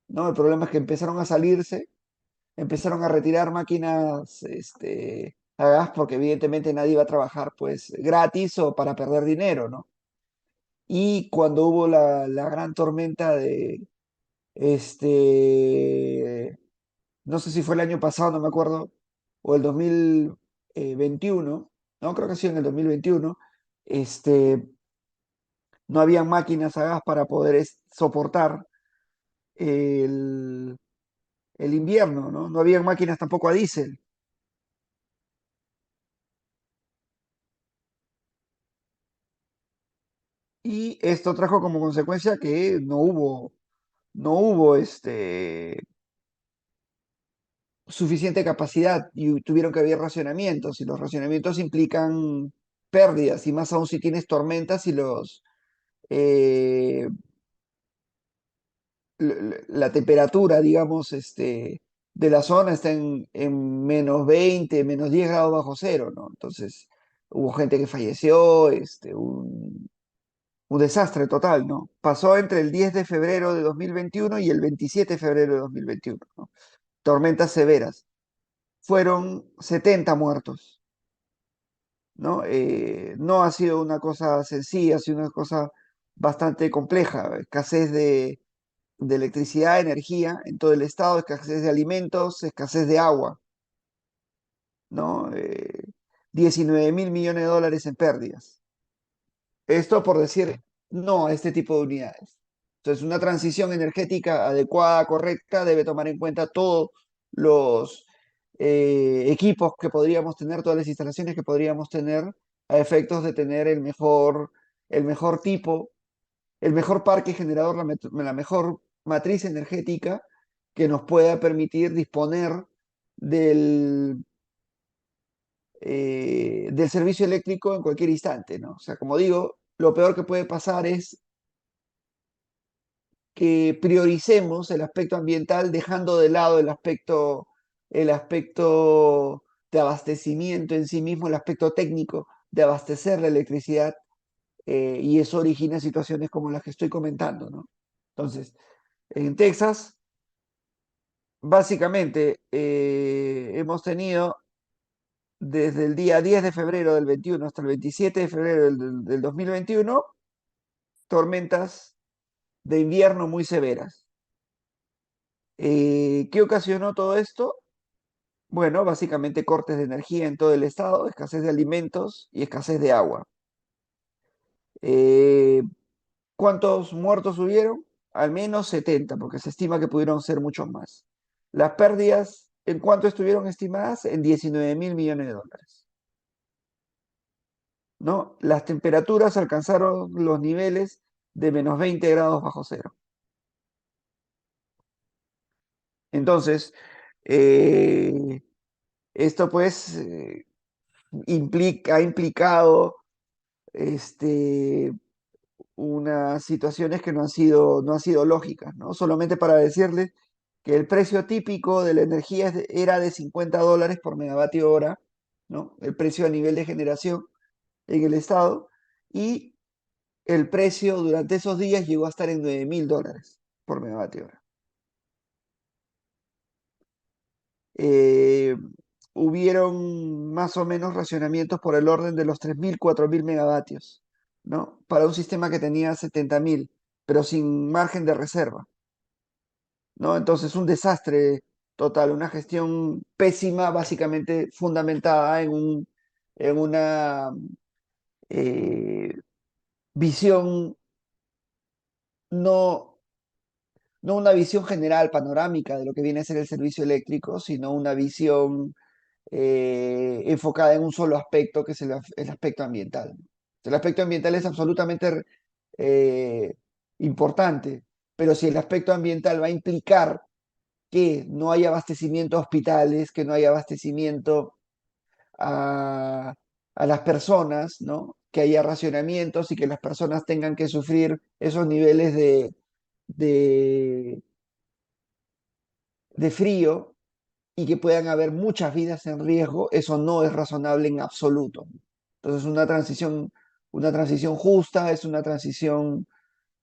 S1: ¿no? El problema es que empezaron a salirse, empezaron a retirar máquinas a gas porque evidentemente nadie iba a trabajar pues gratis o para perder dinero, ¿no? Y cuando hubo la gran tormenta de, no sé si fue el año pasado, no me acuerdo, o el 2021, no, creo que sí, en el 2021, este, no había máquinas a gas para poder soportar el, el invierno, ¿no? No había máquinas tampoco a diésel. Y esto trajo como consecuencia que no hubo suficiente capacidad y tuvieron que haber racionamientos y los racionamientos implican pérdidas y más aún si tienes tormentas y eh, la temperatura, digamos, de la zona está en -20, -10 grados bajo cero, ¿no? Entonces hubo gente que falleció, un desastre total, ¿no? Pasó entre el 10 de febrero de 2021 y el 27 de febrero de 2021, ¿no? Tormentas severas. Fueron 70 muertos, ¿no? No ha sido una cosa sencilla, ha sido una cosa bastante compleja. Escasez de electricidad, energía en todo el estado, escasez de alimentos, escasez de agua, ¿no? 19.000 millones de dólares en pérdidas. Esto por decir no a este tipo de unidades. Entonces, una transición energética adecuada, correcta, debe tomar en cuenta todos los equipos que podríamos tener, todas las instalaciones que podríamos tener a efectos de tener el mejor tipo, el mejor parque generador, la mejor matriz energética que nos pueda permitir disponer del, del servicio eléctrico en cualquier instante, ¿no? O sea, como digo, lo peor que puede pasar es que prioricemos el aspecto ambiental dejando de lado el aspecto de abastecimiento en sí mismo, el aspecto técnico de abastecer la electricidad, y eso origina situaciones como las que estoy comentando, ¿no? Entonces, en Texas, básicamente, hemos tenido desde el día 10 de febrero del 21 hasta el 27 de febrero del 2021 tormentas de invierno muy severas. ¿Qué ocasionó todo esto? Bueno, básicamente cortes de energía en todo el estado, escasez de alimentos y escasez de agua. Eh, ¿Cuántos muertos hubieron? Al menos 70, porque se estima que pudieron ser muchos más. Las pérdidas, ¿en cuánto estuvieron estimadas? En 19.000 millones de dólares, ¿no? Las temperaturas alcanzaron los niveles de -20 grados bajo cero. Entonces, esto pues ha implicado este, unas situaciones que no han sido lógicas, ¿no? Solamente para decirles que el precio típico de la energía era de $50 por megavatio hora, ¿no? El precio a nivel de generación en el estado, y el precio durante esos días llegó a estar en $9.000 por megavatio hora. Eh, hubieron más o menos racionamientos por el orden de los 3.000, 4.000 megavatios, ¿no? Para un sistema que tenía 70.000, pero sin margen de reserva, ¿no? Entonces, un desastre total, una gestión pésima, básicamente fundamentada en una eh, visión, no, no una visión general, panorámica de lo que viene a ser el servicio eléctrico, sino una visión enfocada en un solo aspecto, que es el aspecto ambiental. El aspecto ambiental es absolutamente eh, importante, pero si el aspecto ambiental va a implicar que no haya abastecimiento a hospitales, que no haya abastecimiento a, a las personas, ¿no? Que haya racionamientos y que las personas tengan que sufrir esos niveles de, de frío y que puedan haber muchas vidas en riesgo, eso no es razonable en absoluto. Entonces, una transición justa es una transición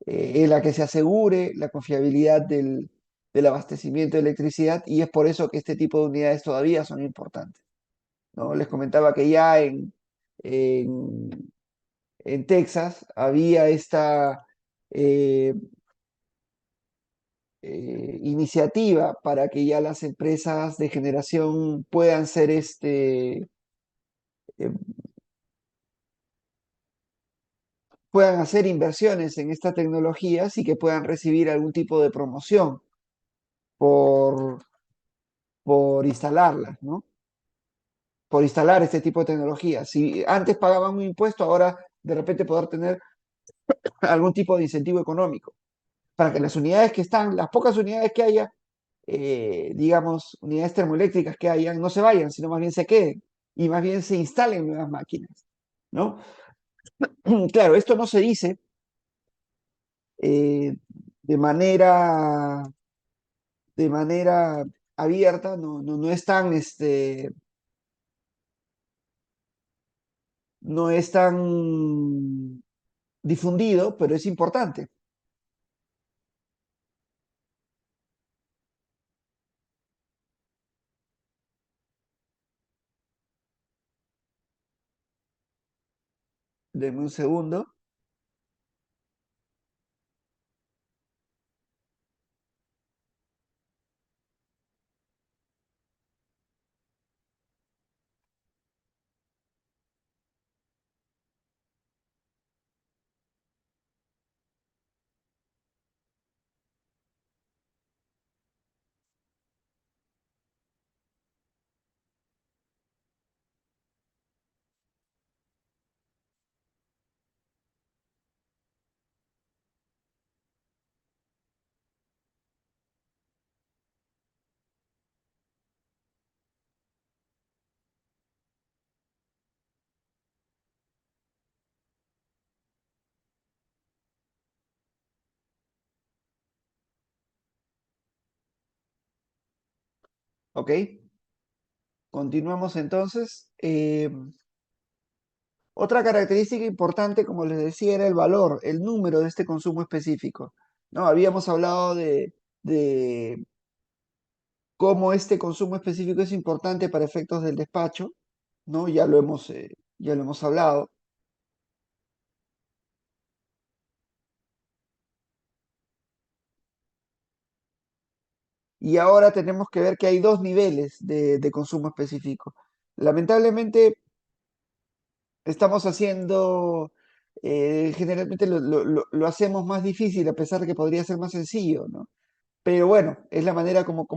S1: en la que se asegure la confiabilidad del abastecimiento de electricidad, y es por eso que este tipo de unidades todavía son importantes, ¿no? Les comentaba que ya en, en Texas había esta eh, iniciativa para que ya las empresas de generación puedan ser eh, puedan hacer inversiones en estas tecnologías y que puedan recibir algún tipo de promoción por, por instalarlas, ¿no? Por instalar este tipo de tecnologías. Si antes pagaban un impuesto, ahora de repente poder tener algún tipo de incentivo económico para que las unidades que están, las pocas unidades que haya, digamos, unidades termoeléctricas que hayan, no se vayan, sino más bien se queden y más bien se instalen nuevas máquinas, ¿no? Claro, esto no se dice eh, de manera, de manera abierta, no es tan, no es tan difundido, pero es importante. Denme un segundo. ¿Ok? Continuamos entonces. Otra característica importante, como les decía, era el valor, el número de este consumo específico, ¿no? Habíamos hablado de cómo este consumo específico es importante para efectos del despacho, ¿no? Ya lo hemos hablado. Y ahora tenemos que ver que hay dos niveles de consumo específico. Lamentablemente, estamos haciendo, generalmente lo hacemos más difícil, a pesar de que podría ser más sencillo, ¿no? Pero bueno, es la manera como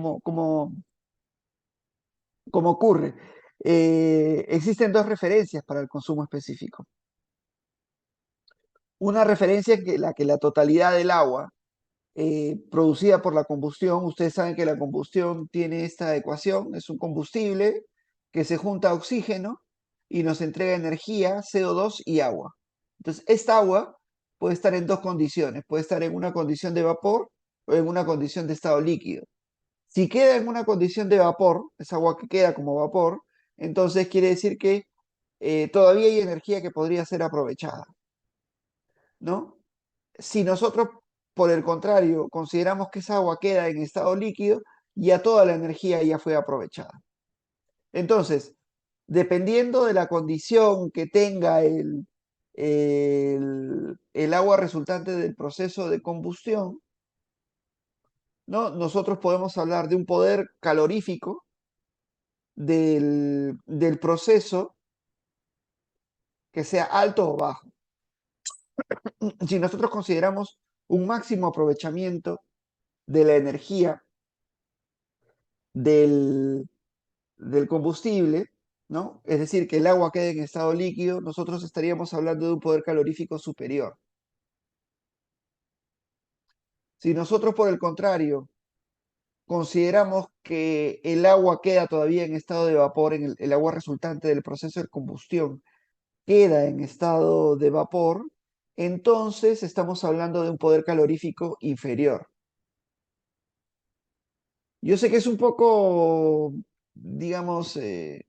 S1: ocurre. Existen dos referencias para el consumo específico. Una referencia que la totalidad del agua producida por la combustión, ustedes saben que la combustión tiene esta ecuación, es un combustible que se junta a oxígeno y nos entrega energía, CO2 y agua. Entonces, esta agua puede estar en dos condiciones. Puede estar en una condición de vapor o en una condición de estado líquido. Si queda en una condición de vapor, esa agua que queda como vapor, entonces quiere decir que todavía hay energía que podría ser aprovechada, ¿no? Si nosotros, por el contrario, consideramos que esa agua queda en estado líquido, ya toda la energía ya fue aprovechada. Entonces, dependiendo de la condición que tenga el agua resultante del proceso de combustión, ¿no? Nosotros podemos hablar de un poder calorífico del proceso que sea alto o bajo. Si nosotros consideramos un máximo aprovechamiento de la energía del combustible, ¿no? Es decir, que el agua quede en estado líquido, nosotros estaríamos hablando de un poder calorífico superior. Si nosotros, por el contrario, consideramos que el agua queda todavía en estado de vapor, en el agua resultante del proceso de combustión queda en estado de vapor, entonces estamos hablando de un poder calorífico inferior. Yo sé que es un poco, digamos, eh,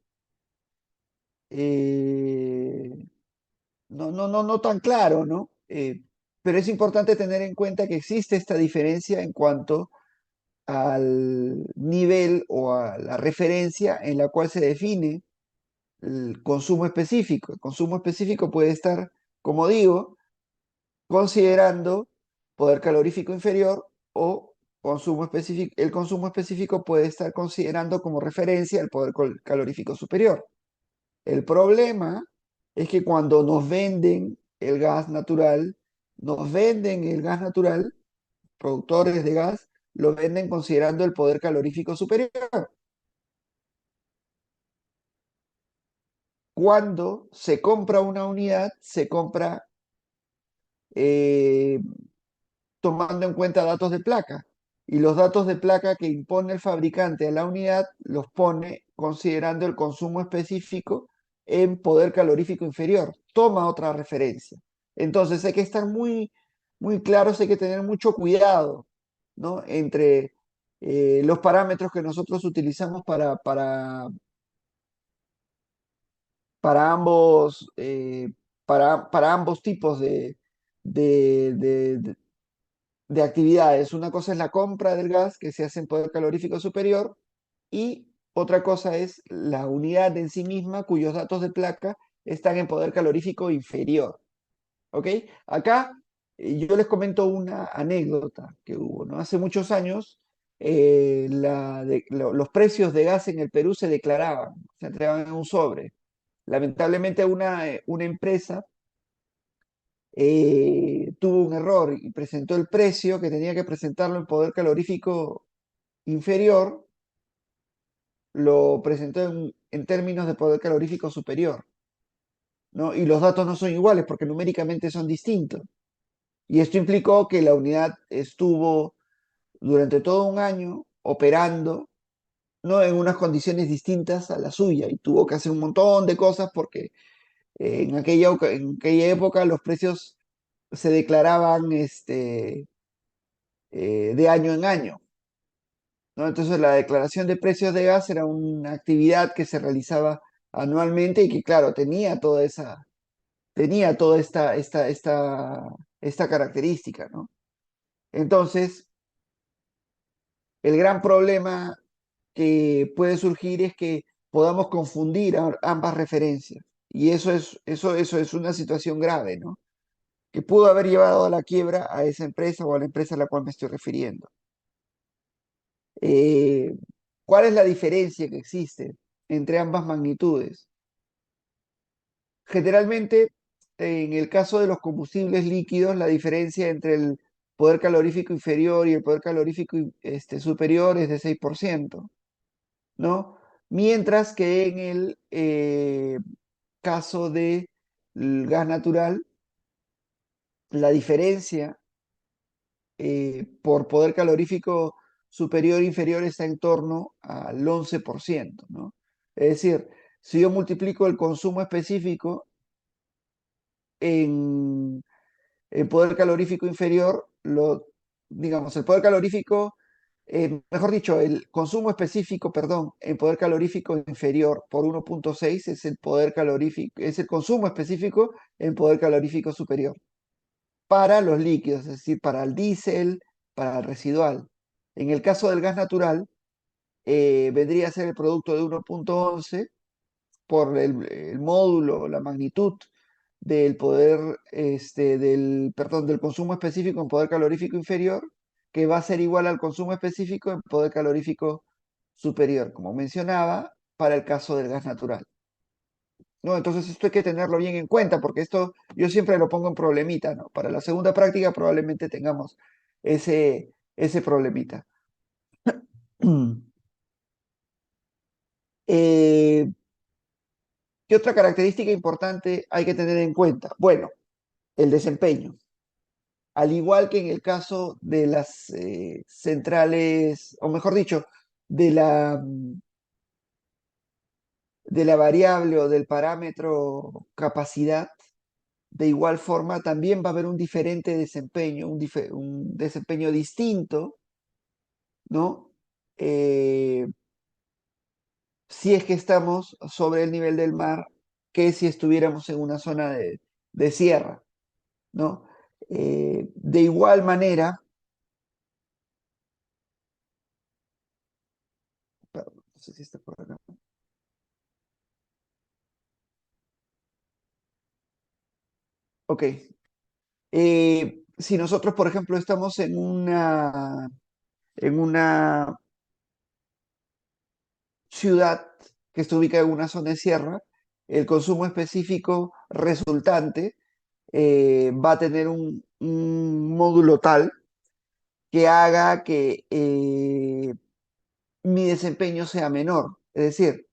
S1: no tan claro, ¿no? Pero es importante tener en cuenta que existe esta diferencia en cuanto al nivel o a la referencia en la cual se define el consumo específico. El consumo específico puede estar, como digo, considerando poder calorífico inferior o consumo específico. El consumo específico puede estar considerando como referencia el poder calorífico superior. El problema es que cuando nos venden el gas natural, productores de gas, lo venden considerando el poder calorífico superior. Cuando se compra una unidad, se compra eh, tomando en cuenta datos de placa. Y los datos de placa que impone el fabricante a la unidad los pone considerando el consumo específico en poder calorífico inferior. Toma otra referencia. Entonces hay que estar muy claros, hay que tener mucho cuidado, ¿no? Entre los parámetros que nosotros utilizamos para ambos, para ambos tipos de, de- de actividades. Una cosa es la compra del gas que se hace en poder calorífico superior y otra cosa es la unidad en sí misma cuyos datos de placa están en poder calorífico inferior. ¿Ok? Acá yo les comento una anécdota que hubo, ¿no? Hace muchos años los precios de gas en el Perú se declaraban, se entregaban en un sobre. Lamentablemente una empresa tuvo un error y presentó el precio que tenía que presentarlo en poder calorífico inferior, lo presentó en términos de poder calorífico superior, ¿no? Y los datos no son iguales porque numéricamente son distintos. Y esto implicó que la unidad estuvo durante todo un año operando, ¿no? En unas condiciones distintas a la suya y tuvo que hacer un montón de cosas porque en aquella época los precios se declaraban de año en año, ¿no? Entonces la declaración de precios de gas era una actividad que se realizaba anualmente y que, claro, tenía toda esta característica, ¿no? Entonces, el gran problema que puede surgir es que podamos confundir ambas referencias. Y eso es una situación grave, ¿no? Que pudo haber llevado a la quiebra a esa empresa o a la empresa a la cual me estoy refiriendo. Eh, ¿Cuál es la diferencia que existe entre ambas magnitudes? Generalmente, en el caso de los combustibles líquidos, la diferencia entre el poder calorífico inferior y el poder calorífico superior es de 6%, ¿no? Mientras que en el caso del gas natural, la diferencia por poder calorífico superior e inferior está en torno al 11%, ¿no? Es decir, si yo multiplico el consumo específico en el poder calorífico inferior, digamos, el poder calorífico, mejor dicho, el consumo específico, perdón, en poder calorífico inferior por 1,6 es el poder calorífico, es el consumo específico en poder calorífico superior para los líquidos, es decir, para el diésel, para el residual. En el caso del gas natural, vendría a ser el producto de 1,11 por el módulo, la magnitud del poder, perdón, del consumo específico en poder calorífico inferior, que va a ser igual al consumo específico en poder calorífico superior, como mencionaba, para el caso del gas natural. ¿No? Entonces esto hay que tenerlo bien en cuenta, porque esto yo siempre lo pongo en problemita, ¿no? Para la segunda práctica probablemente tengamos ese problemita. Eh, ¿Qué otra característica importante hay que tener en cuenta? Bueno, el desempeño. Al igual que en el caso de las centrales, o mejor dicho, de la variable o del parámetro capacidad, de igual forma también va a haber un diferente desempeño, un desempeño distinto, ¿no? Eh, si es que estamos sobre el nivel del mar, que si estuviéramos en una zona de sierra, ¿no? De igual manera, perdón, no sé si está por acá. Ok. Si nosotros, por ejemplo, estamos en una ciudad que está ubicada en una zona de sierra, el consumo específico resultante va a tener un módulo tal que haga que mi desempeño sea menor. Es decir,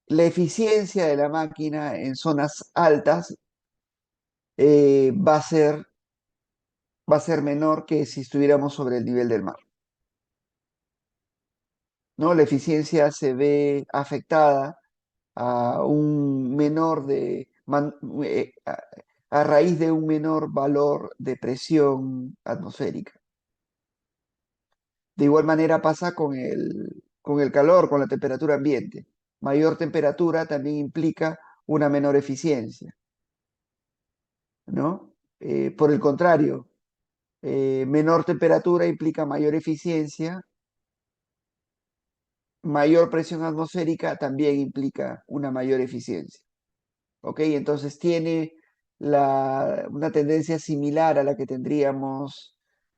S1: la eficiencia de la máquina en zonas altas va a ser menor que si estuviéramos sobre el nivel del mar. ¿No? La eficiencia se ve afectada a un menor a raíz de un menor valor de presión atmosférica. De igual manera pasa con el calor, con la temperatura ambiente. Mayor temperatura también implica una menor eficiencia, ¿no? Por el contrario, menor temperatura implica mayor eficiencia, mayor presión atmosférica también implica una mayor eficiencia. ¿Ok? Entonces tiene una tendencia similar a la que tendríamos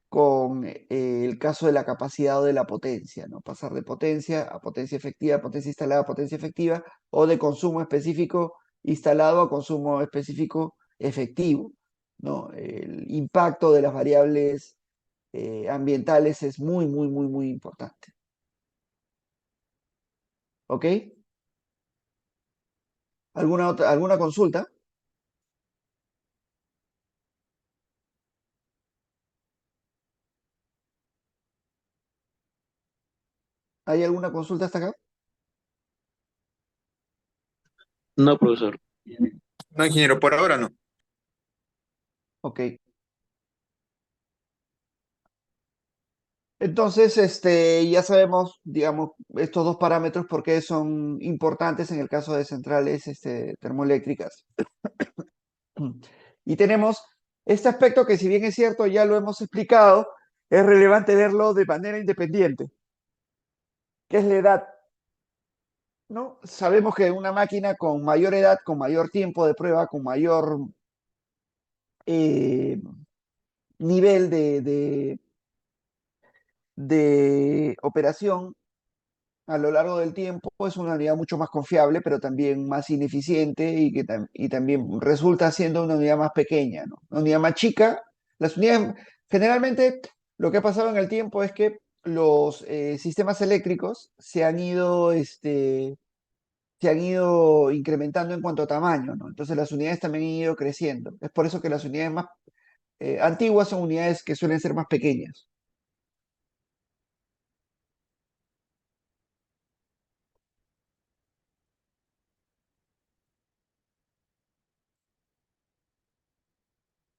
S1: con el caso de la capacidad o de la potencia, ¿no? Pasar de potencia a potencia efectiva, potencia instalada a potencia efectiva, o de consumo específico instalado a consumo específico efectivo, ¿no? El impacto de las variables ambientales es muy, muy, muy, muy importante. ¿Ok? ¿Alguna consulta? ¿Hay alguna consulta hasta acá?
S4: No, profesor.
S5: No, ingeniero, por ahora no.
S1: Ok. Entonces, ya sabemos, digamos, estos dos parámetros por qué son importantes en el caso de centrales termoeléctricas. Y tenemos este aspecto que, si bien es cierto, ya lo hemos explicado, es relevante verlo de manera independiente, que es la edad, ¿no? Sabemos que una máquina con mayor edad, con mayor tiempo de prueba, con mayor eh, nivel de operación, a lo largo del tiempo es una unidad mucho más confiable, pero también más ineficiente y también resulta siendo una unidad más pequeña, ¿no? Una unidad más chica. Las unidades, generalmente, lo que ha pasado en el tiempo es que los sistemas eléctricos se han ido incrementando en cuanto a tamaño, ¿no? Entonces las unidades también han ido creciendo. Es por eso que las unidades más antiguas son unidades que suelen ser más pequeñas.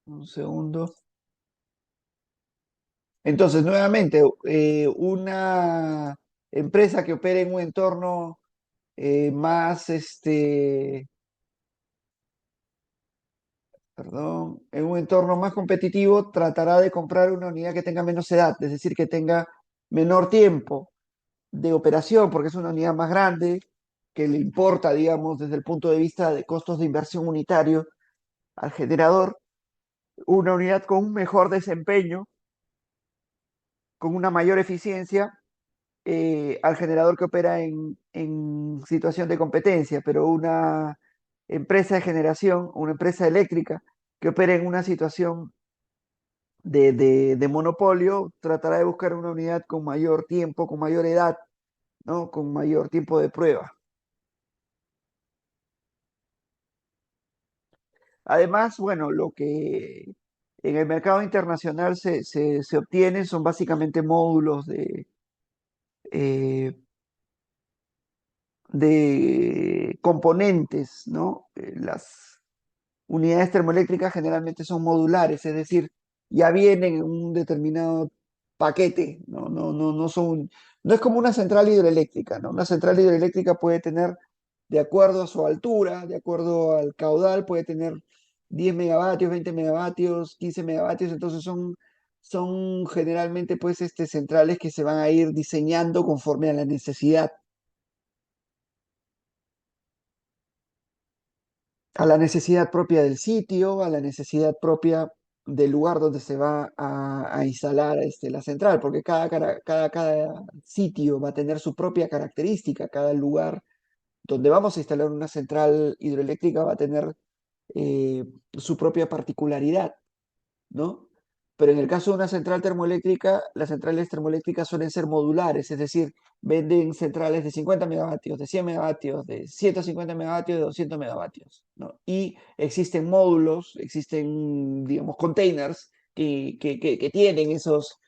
S1: Un segundo. Entonces, nuevamente, una empresa que opere en un entorno más, perdón, en un entorno más competitivo, tratará de comprar una unidad que tenga menos edad, es decir, que tenga menor tiempo de operación, porque es una unidad más grande, que le importa, digamos, desde el punto de vista de costos de inversión unitario al generador, una unidad con un mejor desempeño, con una mayor eficiencia al generador que opera en situación de competencia, pero una empresa de generación, una empresa eléctrica que opera en una situación de monopolio, tratará de buscar una unidad con mayor tiempo, con mayor edad, ¿no? Con mayor tiempo de prueba. Además, bueno, lo que en el mercado internacional se obtienen son básicamente módulos eh, de componentes, ¿no? Las unidades termoeléctricas generalmente son modulares, es decir, ya vienen en un determinado paquete, no son, no es como una central hidroeléctrica, ¿no? Una central hidroeléctrica puede tener, de acuerdo a su altura, de acuerdo al caudal, puede tener 10 megavatios, 20 megavatios, 15 megavatios, entonces son generalmente pues centrales que se van a ir diseñando conforme a la necesidad. A la necesidad propia del sitio, a la necesidad propia del lugar donde se va a instalar la central, porque cada sitio va a tener su propia característica, cada lugar donde vamos a instalar una central hidroeléctrica va a tener eh, su propia particularidad, ¿no? Pero en el caso de una central termoeléctrica, las centrales termoeléctricas suelen ser modulares, es decir, venden centrales de 50 megavatios, de 100 megavatios, de 150 megavatios, de 200 megavatios, ¿no? Y existen módulos, existen, digamos, containers que tienen esos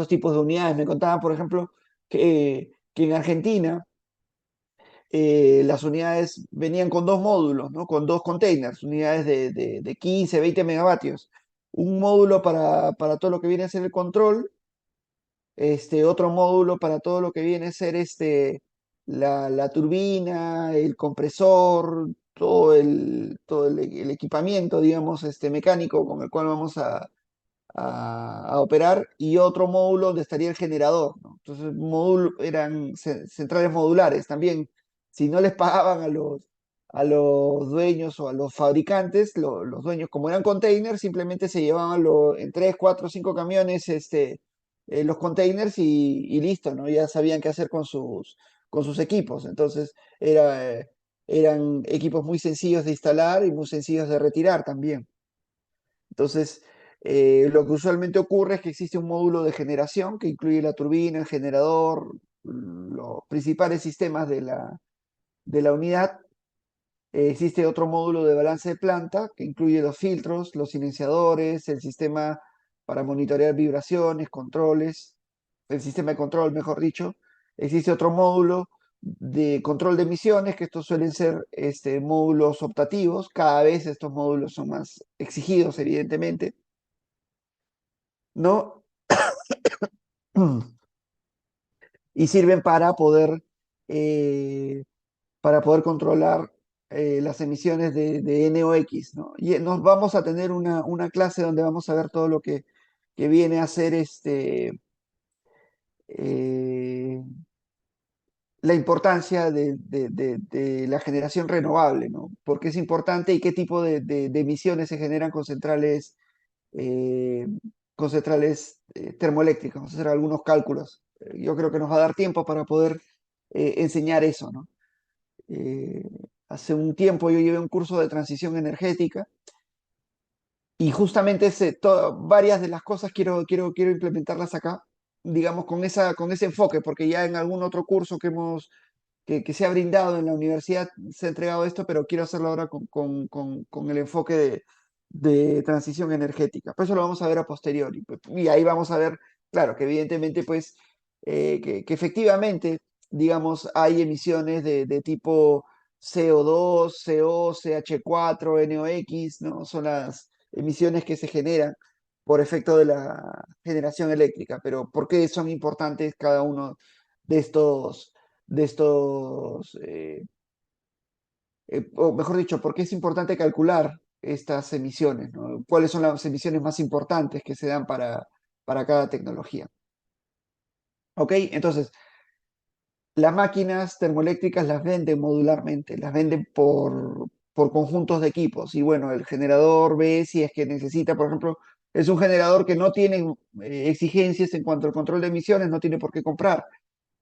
S1: tipos de unidades. Me contaban, por ejemplo, que en Argentina las unidades venían con dos módulos, ¿no? Con dos containers, unidades de 15, 20 megavatios. Un módulo para todo lo que viene a ser el control, otro módulo para todo lo que viene a ser la turbina, el compresor, todo el equipamiento, digamos, mecánico con el cual vamos a operar, y otro módulo donde estaría el generador, ¿no? Entonces, eran centrales modulares también. Si no les pagaban a los dueños o a los fabricantes, los dueños, como eran containers, simplemente se llevaban en 3, 4, 5 camiones los containers y listo, ¿no? Ya sabían qué hacer con sus equipos. Entonces, eran equipos muy sencillos de instalar y muy sencillos de retirar también. Entonces, lo que usualmente ocurre es que existe un módulo de generación que incluye la turbina, el generador, los principales sistemas de la unidad. Existe otro módulo de balance de planta que incluye los filtros, los silenciadores, el sistema para monitorear vibraciones, controles, el sistema de control, mejor dicho. Existe otro módulo de control de emisiones, que estos suelen ser módulos optativos. Cada vez estos módulos son más exigidos, evidentemente, ¿no? Y sirven para poder controlar las emisiones de NOx, ¿no? Y nos vamos a tener una clase donde vamos a ver todo lo que viene a ser eh, la importancia de la generación renovable, ¿no? ¿Por qué es importante y qué tipo de emisiones se generan eh, con centrales termoeléctricas? Vamos a hacer algunos cálculos. Yo creo que nos va a dar tiempo para poder enseñar eso, ¿no? Eh, Hace un tiempo yo llevé un curso de transición energética y justamente varias de las cosas quiero implementarlas acá, digamos, con ese enfoque, porque ya en algún otro curso que se ha brindado en la universidad se ha entregado esto, pero quiero hacerlo ahora con el enfoque de transición energética. Pues eso lo vamos a ver a posteriori. Y ahí vamos a ver, claro, que evidentemente, pues, que efectivamente, digamos, hay emisiones de tipo CO2, CO, CH4, NOx, ¿no? Son emisiones que se generan por efecto de la generación eléctrica. Pero ¿por qué son importantes cada uno de estos o mejor dicho, por qué es importante calcular estas emisiones, ¿no? ¿Cuáles son las emisiones más importantes que se dan para cada tecnología? ¿Ok? Entonces, las máquinas termoeléctricas las venden modularmente, las venden por conjuntos de equipos. Y bueno, el generador ve si es que necesita, por ejemplo, es un generador que no tiene exigencias en cuanto al control de emisiones, no tiene por qué comprar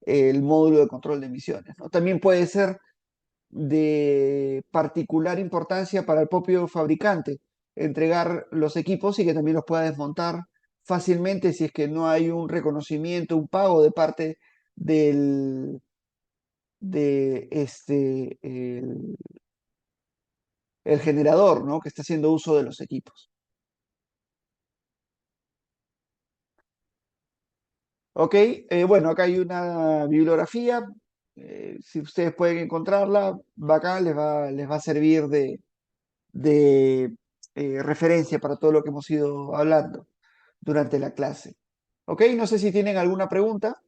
S1: el módulo de control de emisiones, ¿no? También puede ser de particular importancia para el propio fabricante entregar los equipos y que también los pueda desmontar fácilmente si es que no hay un reconocimiento, un pago de parte del, de el generador, ¿no? Que está haciendo uso de los equipos. Ok, bueno, acá hay una bibliografía. Si ustedes pueden encontrarla, bacán, les va a servir de referencia para todo lo que hemos ido hablando durante la clase. Ok, no sé si tienen alguna pregunta.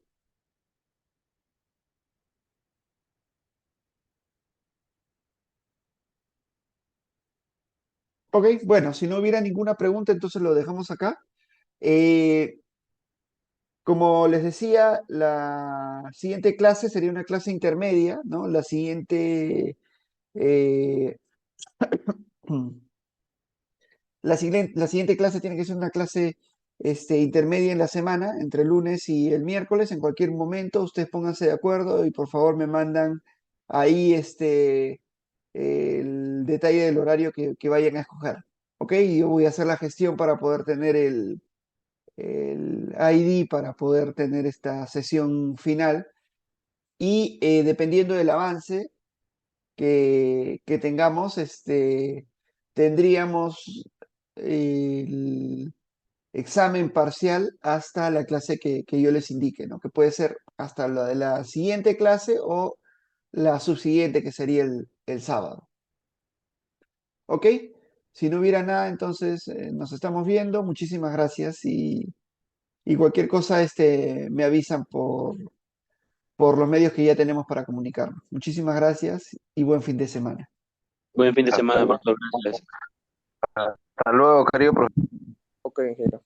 S1: Ok, bueno, si no hubiera ninguna pregunta, entonces lo dejamos acá. Eh, Como les decía, la siguiente clase sería una clase intermedia, ¿no? Eh, la siguiente clase tiene que ser una clase intermedia en la semana, entre el lunes y el miércoles. En cualquier momento, ustedes pónganse de acuerdo y por favor me mandan ahí el detalle del horario que vayan a escoger. ¿Ok? Y yo voy a hacer la gestión para poder tener el ID para poder tener esta sesión final y dependiendo del avance que tengamos, tendríamos el examen parcial hasta la clase que yo les indique, ¿no? Que puede ser hasta la de la siguiente clase o la subsiguiente, que sería el sábado. ¿Ok? Si no hubiera nada, entonces nos estamos viendo. Muchísimas gracias y cualquier cosa me avisan por los medios que ya tenemos para comunicarnos. Muchísimas gracias y buen fin de semana.
S4: Buen fin de
S3: Hasta
S4: semana,
S3: luego.
S4: profesor. Gracias.
S2: Hasta luego, querido profesor.
S3: Ok, ingeniero.